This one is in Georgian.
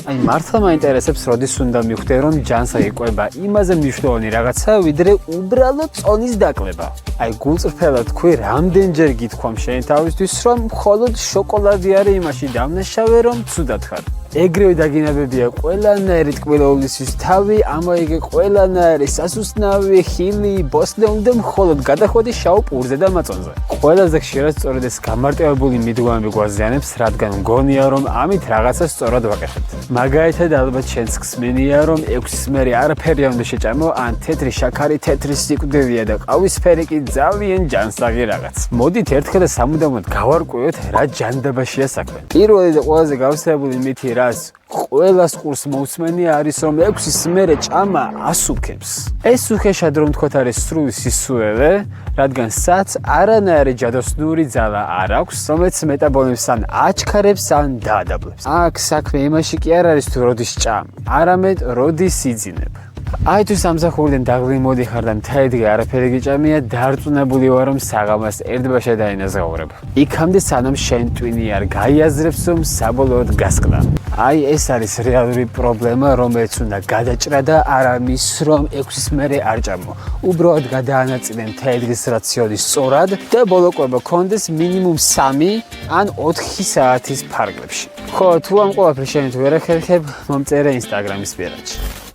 აი მართლა მაინტერესებს, როდის უნდა მივხვდე, რომ ჯანსაღი იყვება იმაზე მნიშვნელოვანი რაღაცა, ვიდრე უბრალოდ წონის დაკლება. აი გულწრფელად თქვი, რამდენჯერ გითქვამ შენ თავისთვის, რომ მხოლოდ შოკოლადი არის იმაში დამნაშავე, რომ ცუდად ხარ. ეგრევე დაგინებებია ყველანაირი ტკბილეულისთვის თავი, ამოიგე ყველანაირი სასუსნავი, ხილი, ბოსტნეული და მხოლოდ გადახვედი შავ პურზე და მაწონზე. ყველაზე ხშირად სწორედ ეს გამარტივებული მიდგომები გვაზიანებს, რადგან მგონია, რომ ამით რაღაცა სწორად ვაკეთებთ. მაგალითად, ალბათ შენს ხსმენია, რომ 6-ის მერე არაფერი არ უნდა შეჭამო, ან თეთრი შაქარი თეთრი სიკვდილია და ყავისფერი კი ძალიან ჯანსაღი რაღაც. მოდით ერთხელ და სამუდამოდ გავარკვევთ, რა ჯანდაბაშია საქმე. პირველი და ყველაზე გავრცელებული მითი რას ყველას ყურს მოусმენი არის, რომ 6-ის მერე ჭამა ასუქებს. ეს უხეშად რომ თქვათ არის სრული სისულელე, რადგან საც არანაირი ჯადოსნური ძალა არ აქვს, რომელიც მეტაბოლიზმს ან აჩქარებს, ან დაადაბლებს. აქ საქმე იმაში კი არ არის თუ როდის ჭამ, არამედ როდის იძინებ. აი თუ სამსახურიდან დაღლილი მოდიხარ და მთელი არაფერი გიჭამია, დარწმუნებული ვარ, რომ საღამოს ერთბაშა დაინაზღაურებ. იქამდე სანამ შენ ტვინი არ გაიაზრებს, რომ საბოლოოდ გასკდა. აი ეს არის რეალური პრობლემა, რომელიც უნდა გადაჭრა და არა მის, რომ 6-ის მერე არ ჭამო. უბრალოდ გადაანაწილე მთელი დღის რაციონი სწორად და ბოლო კვება გქონდეს მინიმუმ 3 ან 4 საათის ფარგლებში. ხო, თუ ამ ყველაფერს შენ თუ ვერ ახერხებ, მომწერე Instagram-ის პირადში.